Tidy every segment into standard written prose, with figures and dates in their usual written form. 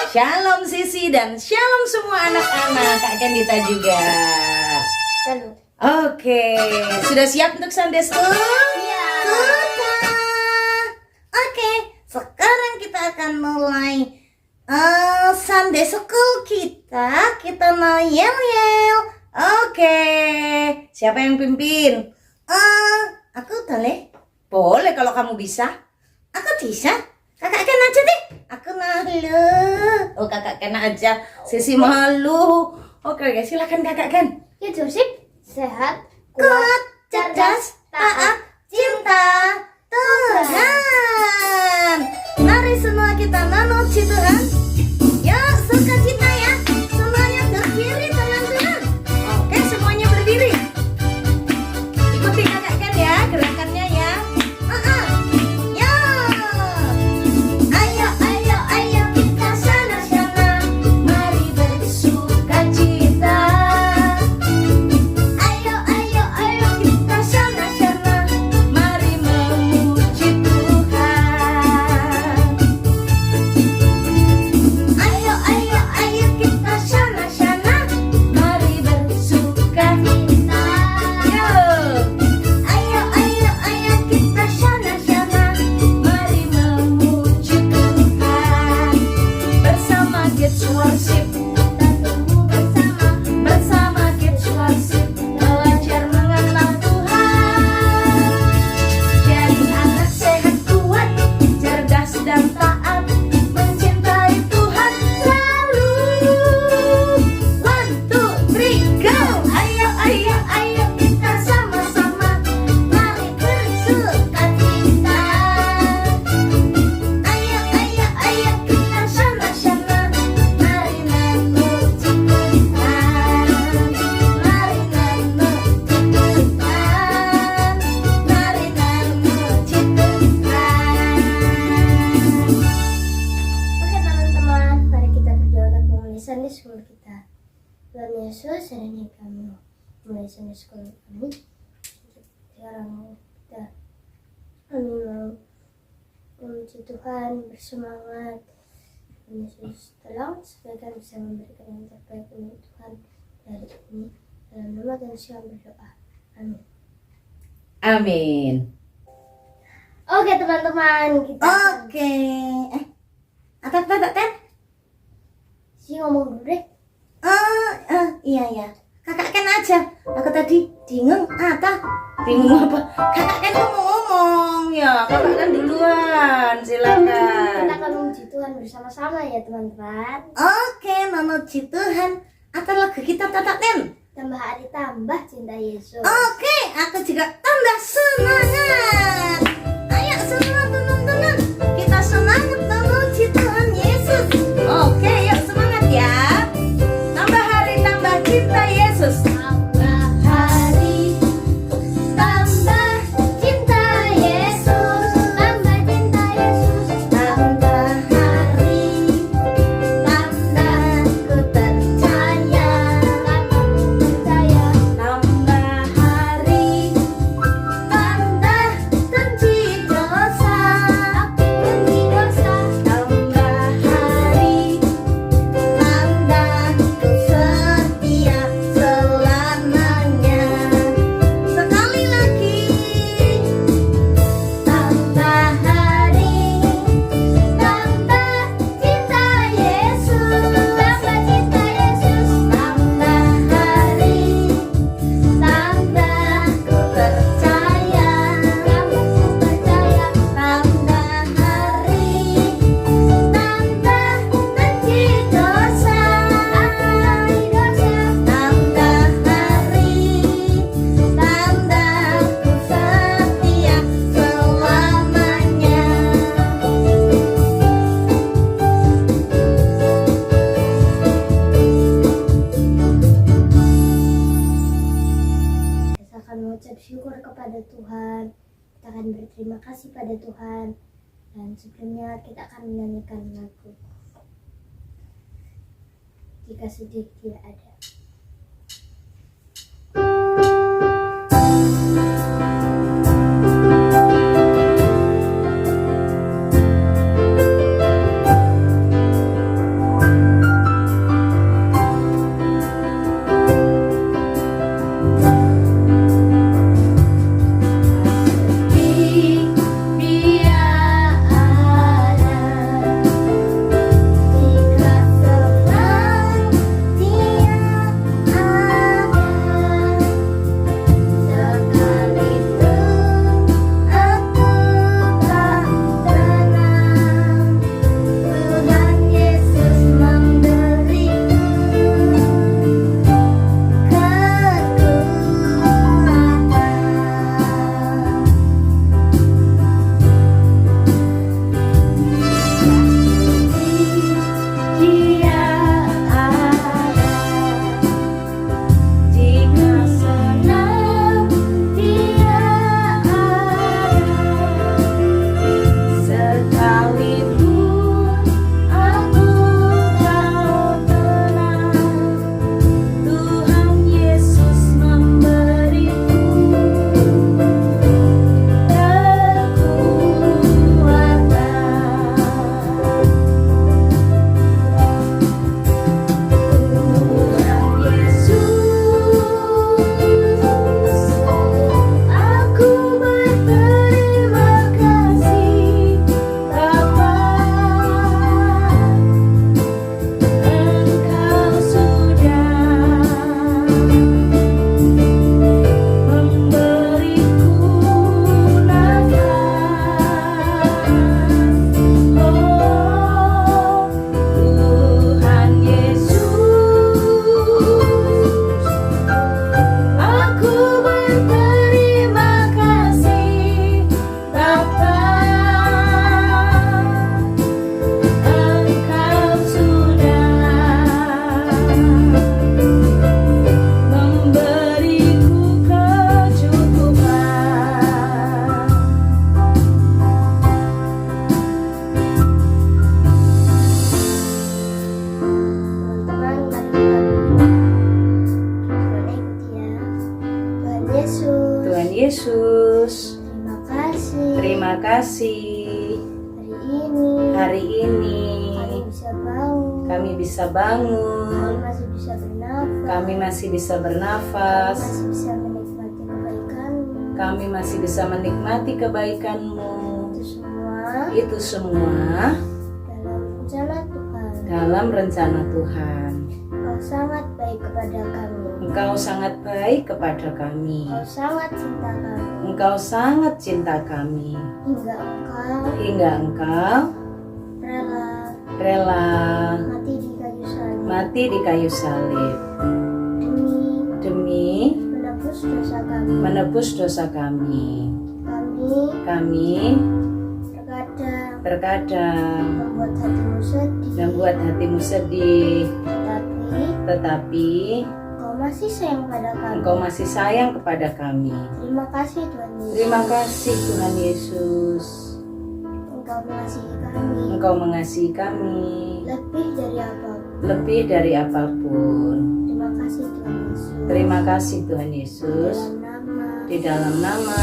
Shalom Sisi dan shalom semua anak-anak, Kak Kendita juga. Shalom. Oke, sudah siap untuk Sunday School? Iya. Sudah. Oke, sekarang kita akan mulai Sunday School kita. Kita mau yel-yel. Oke, siapa yang pimpin? Aku boleh? Boleh kalau kamu bisa. Aku bisa. Kakak Ken aja deh. Aku malu. Oh, Kakak Ken aja. Sisi malu. Oke, silakan Kakak Ken. Ya Josip, sehat, Kuat, cerdas, taat, cinta Tuhan. Mari semua kita memuji Tuhan. Yuk, sukacita ya. Semuanya berdiri teman-teman. Oke, semuanya berdiri. Ikuti Kakak Ken ya, gerakannya ya. Yuk. Ayo, ayo, ayo kita sana-sana. Mari bersukacita. Ayo, ayo, ayo kita sana-sana. Mari memuji Tuhan. Ayo, ayo, ayo kita sana-sana. Mari bersukacita. Yuk. Ayo, ayo, ayo kita sana-sana. Mari memuji Tuhan. Bersama Kids Worship. Bersama Kids Worship. Belajar mengenal Tuhan. Jadi anak sehat kuat, cerdas dan taat, mencintai Tuhan selalu. 1, 2, 3, go! Ayo, ayo, ayo kita sama-sama. Mari bersukacita. Ayo, ayo, ayo kita sama-sama. Mari memuji Tuhan. Mari memuji Tuhan. Mari memuji Tuhan. Oke teman-teman, mari kita berdoa untuk memulai Sunday School kita. Tuhan Yesus, seringnya kami mulai Sunday School kami. Sekarang kami mau memuji Tuhan, bersemangat. Tuhan Yesus tolong supaya kami bisa memberikan yang terbaik untuk Tuhan dari ini. Dalam nama Tuhan Yesus kami berdoa. Amin. Amin. Oke teman-teman, kita Oke. Atau Ken? sih ngomong dulu deh. Iya ya. Kakak Ken aja. Aku tadi bingung. Bingung apa? Kakak Ken tuh mau ngomong ya. Kakak Ken duluan. Silakan. Kita akan memuji Tuhan bersama-sama ya teman-teman. Oke, memuji Tuhan. Atau lagu kita Kakak Ken? Tambah hari tambah cinta Yesus. Oke, aku juga tambah semangat. Ayo semua teman-teman, kita semangat memuji Tuhan Yesus. Oke, yuk semangat ya. Tambah hari, tambah cinta Yesus. Tambah hari, tambah cinta Yesus. Tambah cinta Yesus. Tambah hari, tambah ku percaya. Percaya. Tambah hari, tambah benci dosa. Benci dosa. Tambah hari, tambah ku setia selamanya. Sekali lagi. Tambah hari, tambah cinta Yesus. Tambah cinta Yesus. Tambah hari, tambah ku percaya. Tambah ku percaya. Tambah hari, tambah benci dosa. Benci dosa. Tambah hari, tambah ku setia selamanya. Kita akan mengucap syukur kepada Tuhan. Kita akan berterima kasih pada Tuhan. Dan sebelumnya kita akan menyanyikan lagu Jika Sedih Dia Ada. kasih. Hari ini kami bisa bangun. kami masih bisa bernafas. Kami masih bisa menikmati kebaikan-Mu. Itu semua dalam rencana Tuhan. Engkau sangat baik kepada kami. Engkau sangat baik kepada kami. Engkau sangat cinta kami. Engkau sangat cinta kami. Hingga Engkau rela mati di kayu salib demi menebus dosa kami. Kami terkadang membuat hatimu sedih, tetapi Engkau masih sayang kepada kami. Terima kasih Tuhan Yesus. Terima kasih Tuhan Yesus. Engkau mengasihi kami Lebih dari apapun. Terima kasih Tuhan Yesus. Terima kasih Tuhan Yesus. Di dalam nama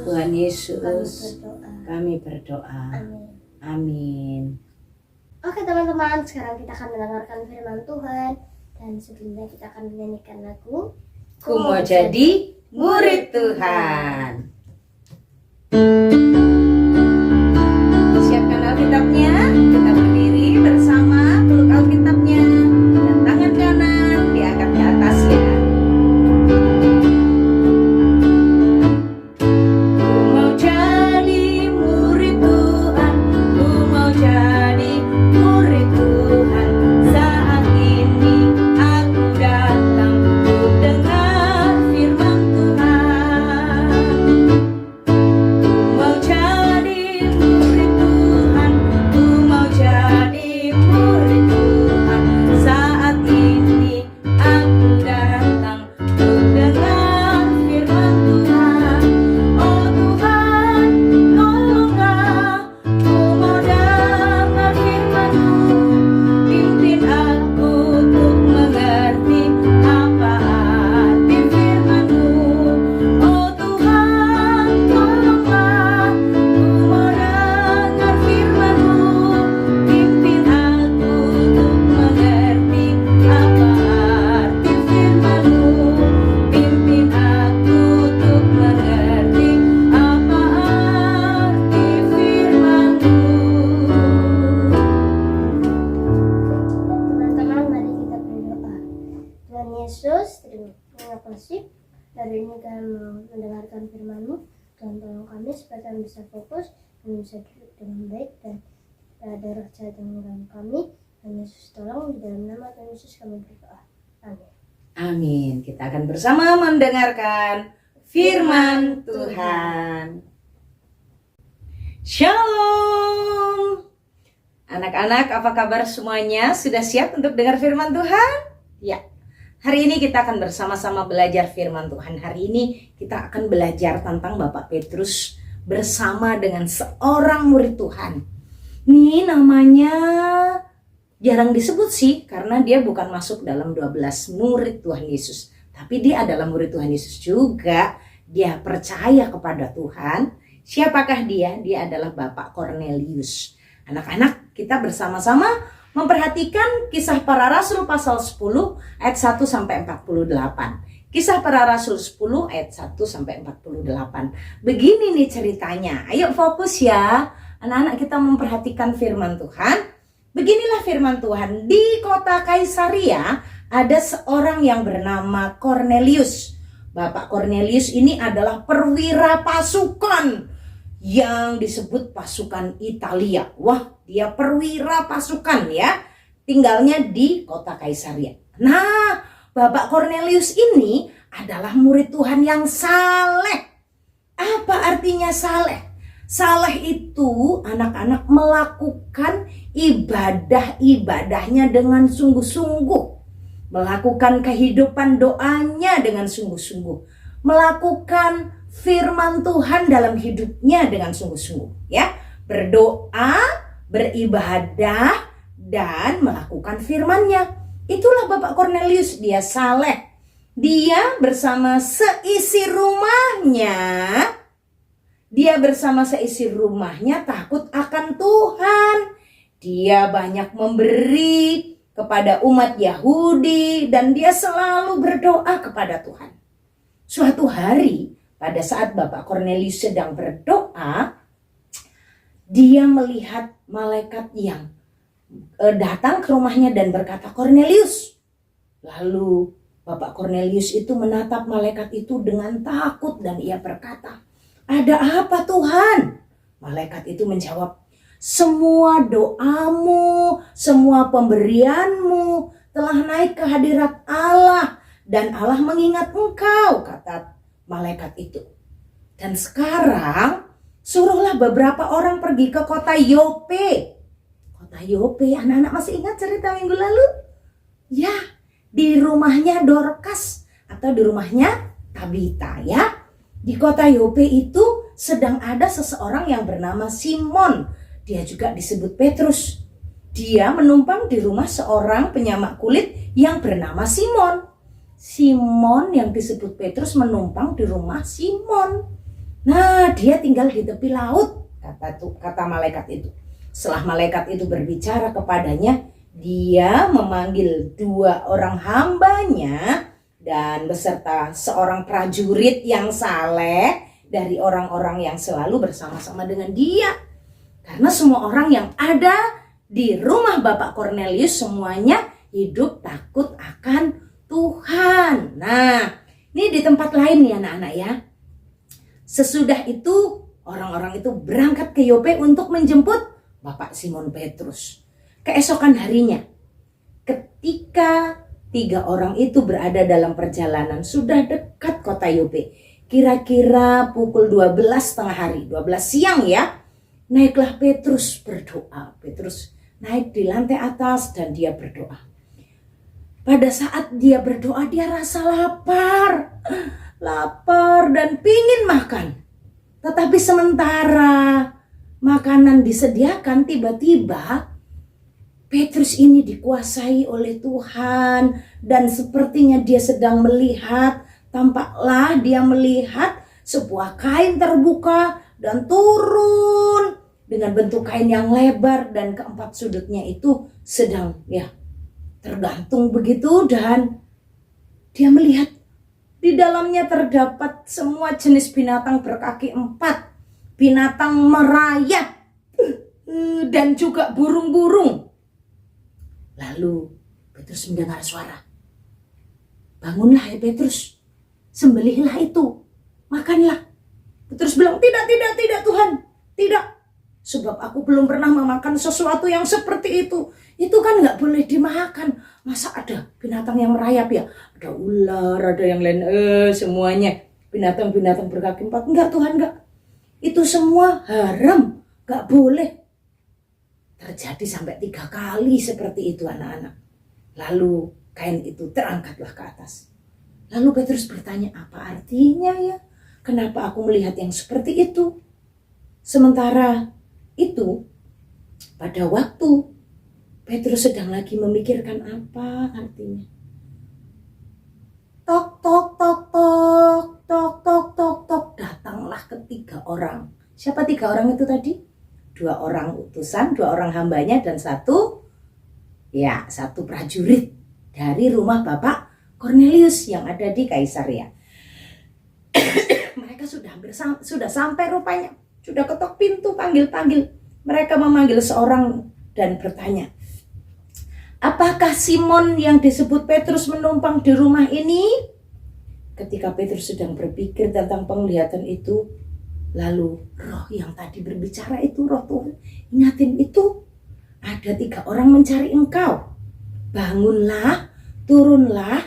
Tuhan Yesus kami berdoa. Amin. Oke teman-teman, sekarang kita akan mendengarkan firman Tuhan. Dan sebelumnya kita akan menyanyikan lagu Ku mau jadi murid Tuhan. Siapkan Alkitabnya, kita berdiri bersama, peluk Alkitabnya dan tangan kanan diangkat ke atas ya. Ku mau jadi murid Tuhan, ku mau jadi murid Tuhan. Saat ini aku datang untuk dengar firman Tuhan. Ku mau jadi murid Tuhan, ku mau jadi murid Tuhan. Saat ini aku datang untuk dengar firman Tuhan. Oh Tuhan, tolonglah, ku mau dengar firman-Mu. Pimpin aku untuk mengerti apa arti firman-Mu. Oh Tuhan, tolonglah, ku mau dengar firman-Mu. Pimpin aku untuk mengerti apa arti firman-Mu. Pimpin aku untuk mengerti apa arti firman-Mu. teman-teman, mari kita berdoa. Tuhan Yesus, terima kasih. Hari ini kami mendengarkan firman-Mu. Tuhan tolong kami supaya kami bisa fokus, kami bisa duduk dengan baik dan tidak ada roh jahat yang mengganggu kami. Tuhan Yesus tolong, di dalam nama Tuhan Yesus kami berdoa. Amin. Amin. Kita akan bersama mendengarkan firman Tuhan. Shalom. Anak-anak, apa kabar semuanya? Sudah siap untuk dengar firman Tuhan? Ya. Hari ini kita akan bersama-sama belajar firman Tuhan. Hari ini kita akan belajar tentang Bapak Petrus bersama dengan seorang murid Tuhan. Ini namanya jarang disebut sih, karena dia bukan masuk dalam 12 murid Tuhan Yesus. Tapi dia adalah murid Tuhan Yesus juga. Dia percaya kepada Tuhan. Siapakah dia? Dia adalah Bapak Kornelius. Anak-anak, kita bersama-sama memperhatikan Kisah Para Rasul pasal 10 ayat 1 sampai 48. Kisah Para Rasul 10 ayat 1 sampai 48. Begini nih ceritanya. Ayo fokus ya. Anak-anak, kita memperhatikan firman Tuhan. Beginilah firman Tuhan. Di kota Kaisaria ada seorang yang bernama Kornelius. Bapak Kornelius ini adalah perwira pasukan yang disebut pasukan Italia. Wah, dia perwira pasukan ya. Tinggalnya di kota Kaisaria. Nah, Bapak Kornelius ini adalah murid Tuhan yang saleh. Apa artinya saleh? Saleh itu anak-anak melakukan ibadah-ibadahnya dengan sungguh-sungguh. Melakukan kehidupan doanya dengan sungguh-sungguh. Melakukan firman Tuhan dalam hidupnya dengan sungguh-sungguh. Ya, berdoa, beribadah, dan melakukan firman-Nya. Itulah Bapak Kornelius, dia saleh. Dia bersama seisi rumahnya Dia bersama seisi rumahnya takut akan Tuhan. Dia banyak memberi kepada umat Yahudi dan dia selalu berdoa kepada Tuhan. Suatu hari pada saat Bapak Kornelius sedang berdoa, dia melihat malaikat yang datang ke rumahnya dan berkata, "Kornelius." Lalu Bapak Kornelius itu menatap malaikat itu dengan takut dan ia berkata, "Ada apa Tuhan?" Malaikat itu menjawab, "Semua doamu, semua pemberianmu telah naik ke hadirat Allah dan Allah mengingat engkau," kata malaikat itu. "Dan sekarang suruhlah beberapa orang pergi ke kota Yope." Kota Yope, anak-anak masih ingat cerita minggu lalu? Ya, di rumahnya Dorcas atau di rumahnya Tabita ya. Di kota Yope itu sedang ada seseorang yang bernama Simon. Dia juga disebut Petrus. Dia menumpang di rumah seorang penyamak kulit yang bernama Simon. Simon yang disebut Petrus menumpang di rumah Simon. Nah, dia tinggal di tepi laut, kata malaikat itu. Setelah malaikat itu berbicara kepadanya, dia memanggil 2 orang hambanya dan beserta seorang prajurit yang saleh dari orang-orang yang selalu bersama-sama dengan dia. Karena semua orang yang ada di rumah Bapak Kornelius semuanya hidup takut akan Tuhan. Nah, ini di tempat lain nih anak-anak ya. Sesudah itu orang-orang itu berangkat ke Yope untuk menjemput Bapak Simon Petrus. Keesokan harinya, ketika 3 orang itu berada dalam perjalanan sudah dekat kota Yope, kira-kira pukul 12 tengah hari, 12 siang ya, naiklah Petrus berdoa. Petrus naik di lantai atas dan dia berdoa. Pada saat dia berdoa, dia rasa lapar dan pingin makan. Tetapi sementara makanan disediakan, tiba-tiba Petrus ini dikuasai oleh Tuhan dan sepertinya dia sedang melihat, tampaklah dia melihat sebuah kain terbuka dan turun dengan bentuk kain yang lebar dan keempat sudutnya itu sedang tergantung begitu, dan dia melihat di dalamnya terdapat semua jenis binatang berkaki 4, binatang merayap dan juga burung-burung. Lalu Petrus mendengar suara, "Bangunlah ya Petrus, sembelihlah itu, makanlah." Petrus bilang, tidak Tuhan, tidak. Sebab aku belum pernah memakan sesuatu yang seperti itu. Itu kan gak boleh dimakan. Masa ada binatang yang merayap ya? Ada ular, ada yang lain, semuanya binatang-binatang berkaki 4. Enggak Tuhan, enggak. Itu semua haram, gak boleh. Terjadi sampai 3 kali seperti itu anak-anak. Lalu kain itu terangkatlah ke atas. Lalu Petrus bertanya, apa artinya ya? Kenapa aku melihat yang seperti itu? Sementara itu, pada waktu Petrus sedang lagi memikirkan apa artinya. Tok, tok, tok, tok, tok, tok, tok, tok. Datanglah ketiga orang. Siapa 3 orang itu tadi? 2 orang utusan, 2 orang hambanya, dan satu prajurit dari rumah Bapak Kornelius yang ada di Kaisaria. Mereka sudah sampai rupanya. Sudah ketok pintu, panggil-panggil. Mereka memanggil seorang dan bertanya, apakah Simon yang disebut Petrus menumpang di rumah ini? Ketika Petrus sedang berpikir tentang penglihatan itu, lalu roh yang tadi berbicara itu, roh Tuhan ingatin itu, ada 3 orang mencari engkau. Bangunlah, turunlah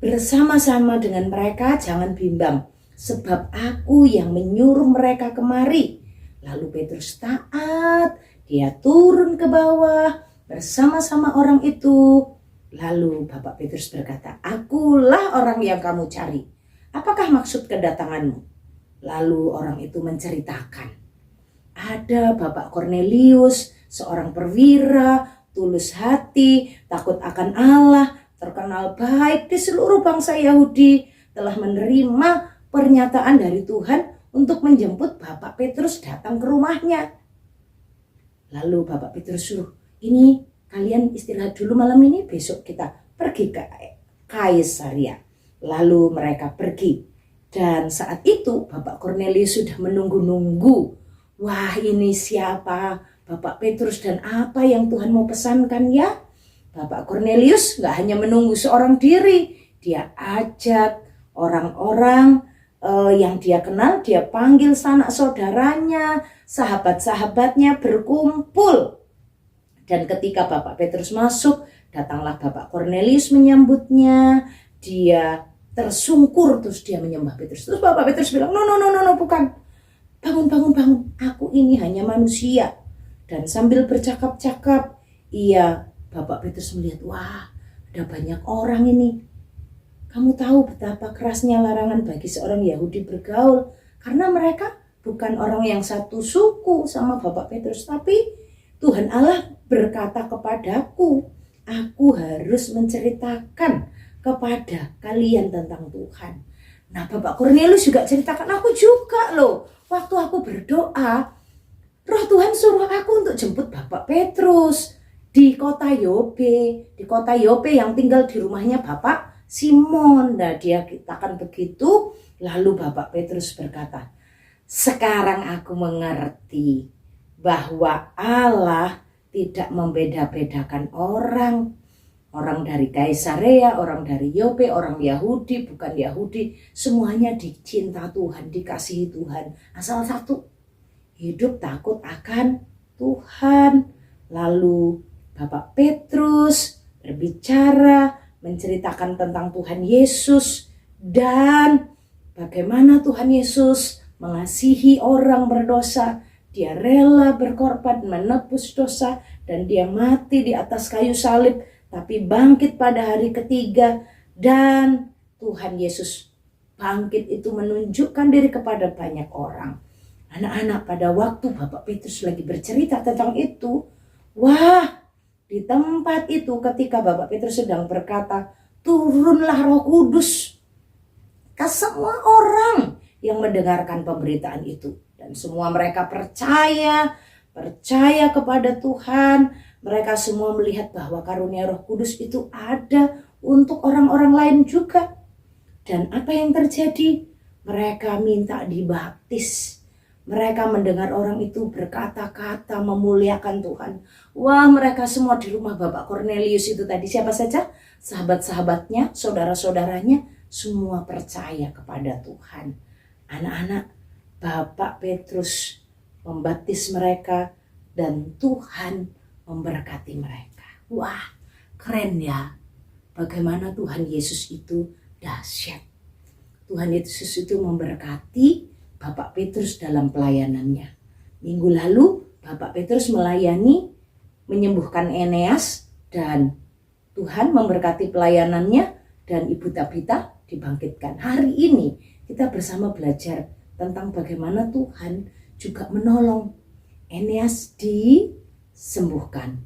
bersama-sama dengan mereka, jangan bimbang. Sebab aku yang menyuruh mereka kemari. Lalu Petrus taat, dia turun ke bawah bersama-sama orang itu. Lalu Bapak Petrus berkata, akulah orang yang kamu cari. Apakah maksud kedatanganmu? Lalu orang itu menceritakan, ada Bapak Kornelius, seorang perwira, tulus hati, takut akan Allah, terkenal baik di seluruh bangsa Yahudi, telah menerima pernyataan dari Tuhan untuk menjemput Bapak Petrus datang ke rumahnya. Lalu Bapak Petrus suruh, ini kalian istirahat dulu malam ini, besok kita pergi ke Kaisarea. Lalu mereka pergi. Dan saat itu Bapak Kornelius sudah menunggu-nunggu. Wah, ini siapa Bapak Petrus dan apa yang Tuhan mau pesankan ya? Bapak Kornelius gak hanya menunggu seorang diri. Dia ajak orang-orang yang dia kenal, dia panggil sanak saudaranya, sahabat-sahabatnya berkumpul. Dan ketika Bapak Petrus masuk, datanglah Bapak Kornelius menyambutnya. Dia tersungkur, terus dia menyembah Petrus. Terus Bapak Petrus bilang, no, bukan. Bangun. Aku ini hanya manusia. Dan sambil bercakap-cakap, Bapak Petrus melihat, wah, ada banyak orang ini. Kamu tahu betapa kerasnya larangan bagi seorang Yahudi bergaul. Karena mereka bukan orang yang satu suku sama Bapak Petrus. Tapi Tuhan Allah berkata kepadaku, aku harus menceritakan kepada kalian tentang Tuhan. Nah, Bapak Kornelius juga ceritakan, aku juga loh. Waktu aku berdoa, Roh Tuhan suruh aku untuk jemput Bapak Petrus di kota Yope. Di kota Yope yang tinggal di rumahnya Bapak Simon. Nah, dia katakan begitu. Lalu Bapak Petrus berkata, sekarang aku mengerti bahwa Allah tidak membeda-bedakan orang. Orang dari Kaisarea, orang dari Yope, orang Yahudi, bukan Yahudi. Semuanya dicinta Tuhan, dikasihi Tuhan. Asal satu, hidup takut akan Tuhan. Lalu Bapak Petrus berbicara, menceritakan tentang Tuhan Yesus dan bagaimana Tuhan Yesus mengasihi orang berdosa. Dia rela berkorban menebus dosa dan dia mati di atas kayu salib, tapi bangkit pada hari ketiga. Dan Tuhan Yesus bangkit itu menunjukkan diri kepada banyak orang. Anak-anak, pada waktu Bapak Petrus lagi bercerita tentang itu, wah, di tempat itu ketika Bapak Petrus sedang berkata, turunlah Roh Kudus ke semua orang yang mendengarkan pemberitaan itu. Dan semua mereka percaya kepada Tuhan. Mereka semua melihat bahwa karunia Roh Kudus itu ada untuk orang-orang lain juga. Dan apa yang terjadi? Mereka minta dibaptis. Mereka mendengar orang itu berkata-kata memuliakan Tuhan. Wah, mereka semua di rumah Bapak Kornelius itu tadi, siapa saja? Sahabat-sahabatnya, saudara-saudaranya, semua percaya kepada Tuhan. Anak-anak, Bapak Petrus membaptis mereka dan Tuhan memberkati mereka. Wah, keren ya. Bagaimana Tuhan Yesus itu dahsyat. Tuhan Yesus itu memberkati Bapak Petrus dalam pelayanannya. Minggu lalu Bapak Petrus melayani, menyembuhkan Eneas, dan Tuhan memberkati pelayanannya dan Ibu Tabita dibangkitkan. Hari ini kita bersama belajar tentang bagaimana Tuhan juga menolong. Eneas disembuhkan,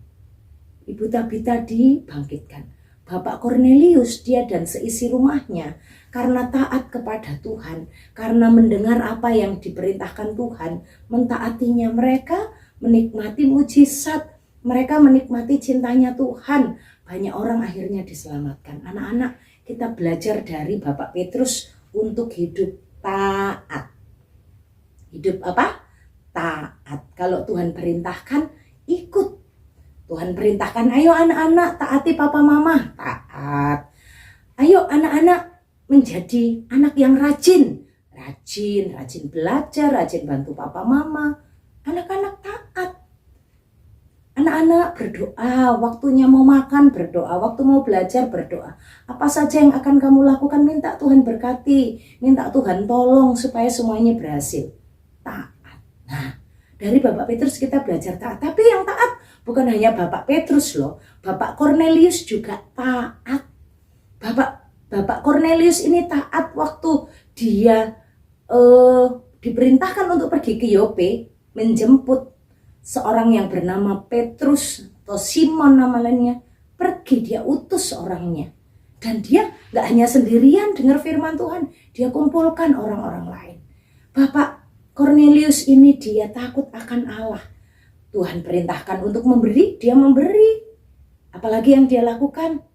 Ibu Tabita dibangkitkan. Bapak Kornelius, dia dan seisi rumahnya, karena taat kepada Tuhan, karena mendengar apa yang diperintahkan Tuhan, mentaatinya, mereka menikmati mujizat, mereka menikmati cintanya Tuhan. Banyak orang akhirnya diselamatkan. Anak-anak, kita belajar dari Bapak Petrus untuk hidup taat. Hidup apa? Taat. Kalau Tuhan perintahkan, ikut. Tuhan perintahkan, ayo anak-anak taati papa mama, taat. Ayo anak-anak menjadi anak yang rajin belajar, rajin bantu papa mama. Anak-anak taat. Anak-anak berdoa, waktunya mau makan berdoa, waktu mau belajar berdoa. Apa saja yang akan kamu lakukan, minta Tuhan berkati, minta Tuhan tolong supaya semuanya berhasil. Taat. Nah, dari Bapak Petrus kita belajar taat. Tapi yang taat bukan hanya Bapak Petrus loh, Bapak Kornelius juga taat. Bapak Kornelius ini taat waktu dia diperintahkan untuk pergi ke Yope, menjemput seorang yang bernama Petrus atau Simon nama lainnya. Pergi, dia utus orangnya. Dan dia gak hanya sendirian dengar firman Tuhan, dia kumpulkan orang-orang lain. Bapak Cornelius ini dia takut akan Allah. Tuhan perintahkan untuk memberi, dia memberi. Apalagi yang dia lakukan?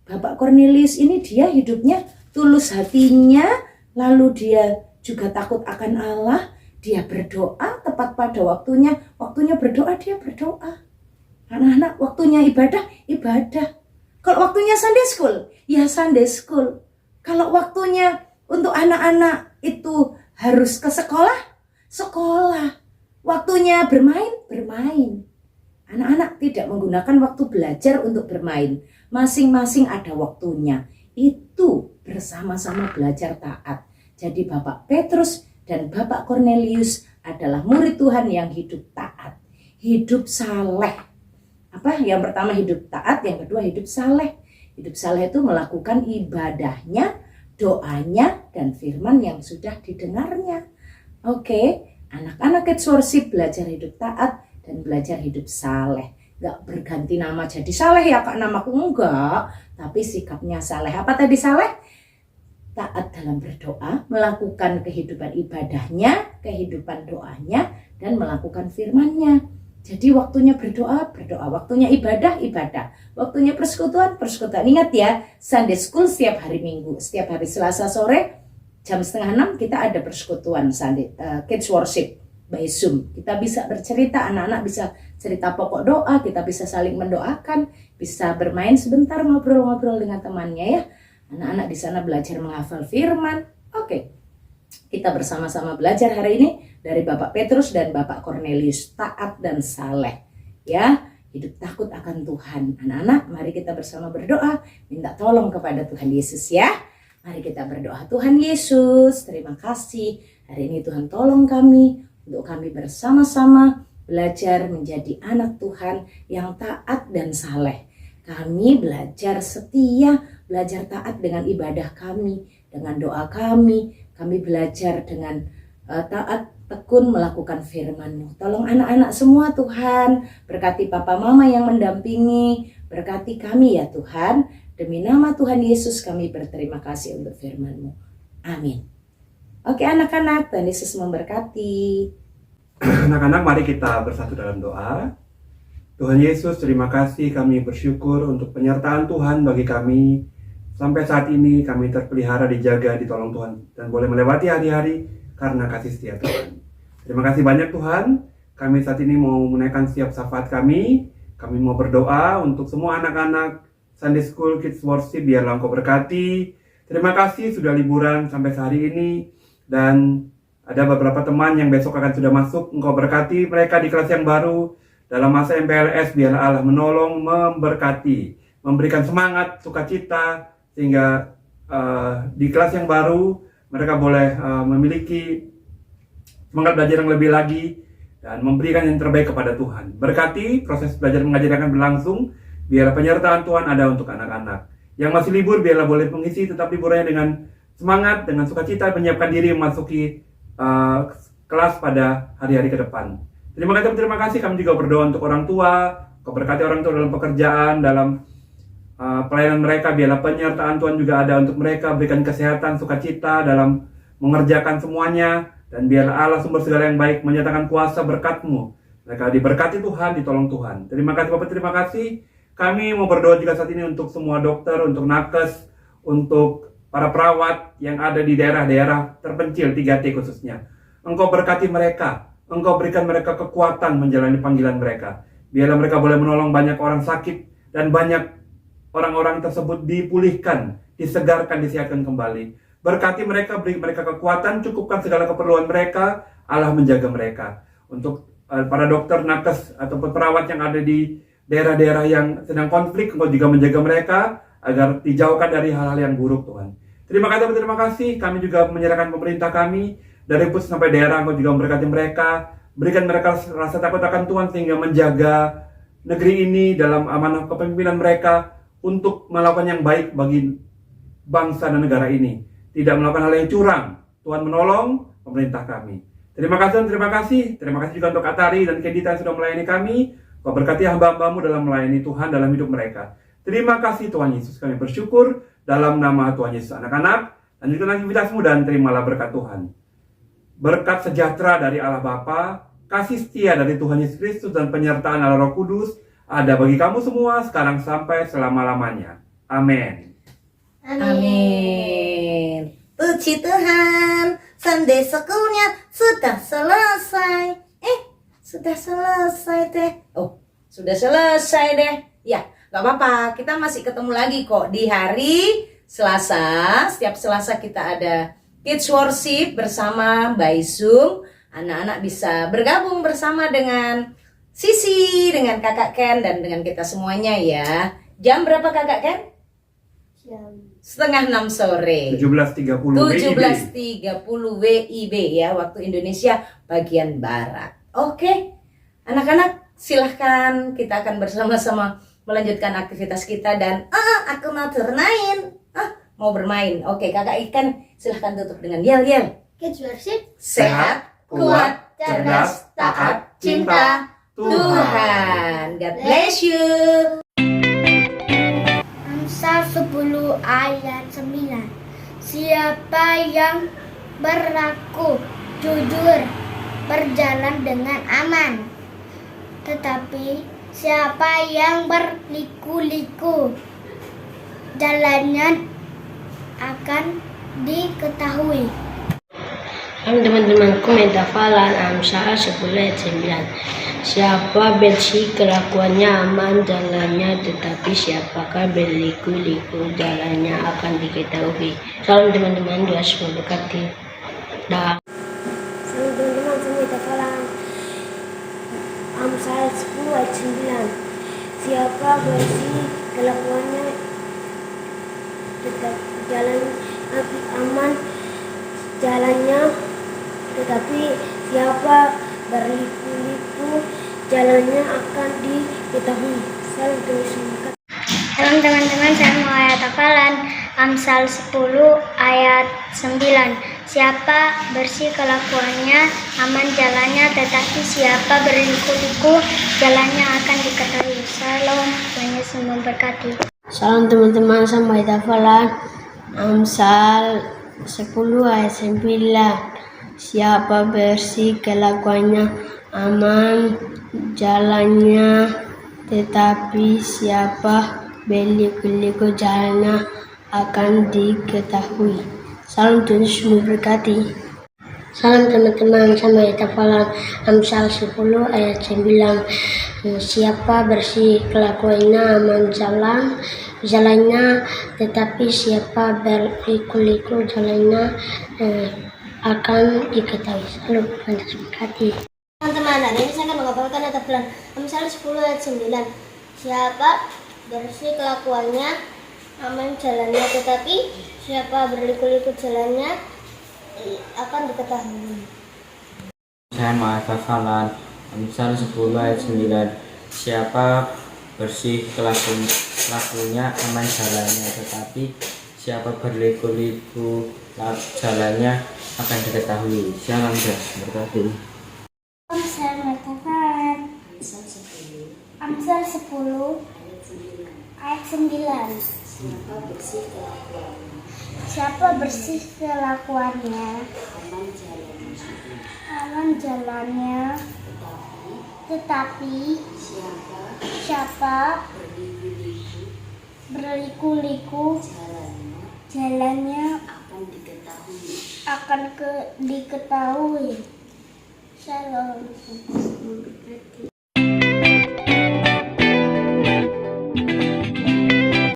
Bapak Cornelius ini dia hidupnya tulus hatinya, lalu dia juga takut akan Allah. Dia berdoa tepat pada waktunya. Waktunya berdoa, dia berdoa. Anak-anak, waktunya ibadah, ibadah. Kalau waktunya Sunday school, ya Sunday school. Kalau waktunya untuk anak-anak itu harus ke sekolah, sekolah. Waktunya bermain, bermain. Anak-anak tidak menggunakan waktu belajar untuk bermain. Masing-masing ada waktunya. Itu bersama-sama belajar taat. Jadi Bapak Petrus dan Bapak Cornelius adalah murid Tuhan yang hidup taat, hidup saleh. Apa? Yang pertama hidup taat, yang kedua hidup saleh. Hidup saleh itu melakukan ibadahnya, doanya, dan firman yang sudah didengarnya. Oke, anak-anak Kids Worship belajar hidup taat dan belajar hidup saleh. Gak berganti nama jadi saleh ya kak, namaku enggak, tapi sikapnya saleh. Apa tadi saleh? Taat dalam berdoa, melakukan kehidupan ibadahnya, kehidupan doanya, dan melakukan firman-Nya. Jadi waktunya berdoa, berdoa. Waktunya ibadah, ibadah. Waktunya persekutuan, persekutuan. Ingat ya, Sunday School setiap hari Minggu. Setiap hari Selasa sore, jam 5:30 kita ada persekutuan Sunday, Kids Worship by Zoom. Kita bisa bercerita, anak-anak bisa cerita pokok doa, kita bisa saling mendoakan, bisa bermain sebentar, ngobrol-ngobrol dengan temannya ya. Anak-anak di sana belajar menghafal firman. Oke, kita bersama-sama belajar hari ini dari Bapak Petrus dan Bapak Cornelius, taat dan saleh. Ya, hidup takut akan Tuhan. Anak-anak, mari kita bersama berdoa, minta tolong kepada Tuhan Yesus ya. Mari kita berdoa. Tuhan Yesus, terima kasih. Hari ini Tuhan tolong kami, untuk kami bersama-sama belajar menjadi anak Tuhan yang taat dan saleh. Kami belajar setia, belajar taat dengan ibadah kami, dengan doa kami. Kami belajar dengan taat tekun melakukan firman-Mu. Tolong anak-anak semua Tuhan, berkati papa mama yang mendampingi, berkati kami ya Tuhan. Demi nama Tuhan Yesus kami berterima kasih untuk firman-Mu. Amin. Oke anak-anak, Tuhan Yesus memberkati. Anak-anak, mari kita bersatu dalam doa. Tuhan Yesus, terima kasih, kami bersyukur untuk penyertaan Tuhan bagi kami. Sampai saat ini kami terpelihara, dijaga, ditolong Tuhan, dan boleh melewati hari-hari karena kasih setia Tuhan. Terima kasih banyak Tuhan. Kami saat ini mau menaikkan setiap syafaat kami. Kami mau berdoa untuk semua anak-anak Sunday School Kids Worship, biarlah Engkau berkati. Terima kasih sudah liburan sampai hari ini. Dan ada beberapa teman yang besok akan sudah masuk. Engkau berkati mereka di kelas yang baru. Dalam masa MPLS, biarlah Allah menolong, memberkati, memberikan semangat, sukacita, sehingga di kelas yang baru mereka boleh memiliki semangat belajar yang lebih lagi dan memberikan yang terbaik kepada Tuhan. Berkati proses belajar mengajar akan berlangsung, biarlah penyertaan Tuhan ada untuk anak-anak. Yang masih libur, biarlah boleh mengisi tetap liburnya dengan semangat, dengan sukacita, menyiapkan diri memasuki kelas pada hari-hari ke depan. Terima kasih. Kami juga berdoa untuk orang tua. Kau berkati orang tua dalam pekerjaan, dalam pelayanan mereka. Biarlah penyertaan Tuhan juga ada untuk mereka. Berikan kesehatan, sukacita dalam mengerjakan semuanya. Dan biarlah Allah sumber segala yang baik menyatakan kuasa berkat-Mu. Mereka diberkati Tuhan, ditolong Tuhan. Terima kasih Bapak, terima kasih. Kami mau berdoa juga saat ini untuk semua dokter, untuk nakes, untuk para perawat yang ada di daerah-daerah terpencil 3T khususnya. Engkau berkati mereka. Engkau berikan mereka kekuatan menjalani panggilan mereka. Biarlah mereka boleh menolong banyak orang sakit dan banyak orang-orang tersebut dipulihkan, disegarkan, disehatkan kembali. Berkati mereka, beri mereka kekuatan, cukupkan segala keperluan mereka, Allah menjaga mereka. Untuk para dokter, nakes, atau perawat yang ada di daerah-daerah yang sedang konflik, Engkau juga menjaga mereka agar dijauhkan dari hal-hal yang buruk Tuhan. Terima kasih. Kami juga menyerahkan pemerintah kami, dari pusat sampai daerah. Engkau juga memberkati mereka, berikan mereka rasa takut akan Tuhan sehingga menjaga negeri ini dalam amanah kepemimpinan mereka untuk melakukan yang baik bagi bangsa dan negara ini, tidak melakukan hal yang curang. Tuhan menolong pemerintah kami. Terima kasih juga untuk Atari dan Kedita yang sudah melayani kami. Kau berkati hamba-Hamba-Mu dalam melayani Tuhan dalam hidup mereka. Terima kasih Tuhan Yesus, kami bersyukur dalam nama Tuhan Yesus. Anak-anak, lanjutkan aktivitasmu dan terimalah berkat Tuhan. berkat sejahtera dari Allah Bapa, kasih setia dari Tuhan Yesus Kristus, dan penyertaan Allah Roh Kudus ada bagi kamu semua sekarang sampai selama-lamanya. Amin. Amin. Puji Tuhan, Sunday School-nya sudah selesai. Sudah selesai deh. Oh, sudah selesai deh. Ya, gak apa-apa. Kita masih ketemu lagi kok di hari Selasa. Setiap Selasa kita ada Kids Worship bersama Mbak Isung. Anak-anak bisa bergabung bersama dengan Sisi, dengan Kakak Ken, dan dengan kita semuanya ya. Jam berapa Kakak Ken? Jam 5:30 sore. 17.30 WIB. 17.30 WIB ya, waktu Indonesia bagian Barat. Oke, anak-anak silahkan, kita akan bersama-sama melanjutkan aktivitas kita. Dan Aku mau bermain. mau bermain. Oke, Kakak Ikan silahkan tutup dengan yel-yel. Kids Worship. Sehat, kuat, cerdas, taat, cinta Tuhan. God bless you. Amsal 10 ayat 9. Siapa yang berlaku jujur berjalan dengan aman, tetapi siapa yang berliku-liku jalannya akan diketahui. Teman-temanku, metafalan Amsal 10 ayat 9. Siapa bersih kelakuannya aman jalannya, tetapi siapakah berliku-liku jalannya akan diketahui. Salam teman-teman, Tuhan Yesus memberkati. Dah. Salam teman-teman, saya metafalan Amsal 10 ayat 9. Siapa bersih kelakuannya tetap jalan aman jalannya, tetapi siapa berliku-liku jalannya akan diketahui. Salam Tuhan. Salam teman-teman, saya mau ayat hafalan Amsal 10 ayat 9. Siapa bersih kelakuannya aman jalannya, tetapi siapa berliku-liku jalannya akan diketahui. Salam, Tuhan Yesus memberkati. Salam teman-teman, sama hafalan Amsal 10 ayat 9. Siapa bersih kelakuannya aman jalannya, tetapi siapa berliku-liku jalannya akan diketahui. Salam Tuhan Yesus memberkati. Salam teman-teman, sama hafalan Amsal 10 ayat 9. Siapa bersih kelakuannya aman jalannya, tetapi siapa berliku-liku jalannya akan diketahui. Salam Tuhan Yesus memberkati. Teman-teman, hari ini saya akan menghafalkan ayat hafalan Amsal 10 ayat 9. Siapa bersih kelakuannya aman jalannya, tetapi siapa berliku-liku jalannya akan diketahui. Saya menghafalkan Amsal 10 ayat 9. Siapa bersih kelakuannya aman jalannya, tetapi siapa berliku-liku jalannya akan diketahui. Salam Tuhan berkati. Saya mengatakan Amsal 10 ayat 9. Siapa bersih kelakuannya aman jalannya, tetapi siapa berliku-liku jalannya akan diketahui. Shalom.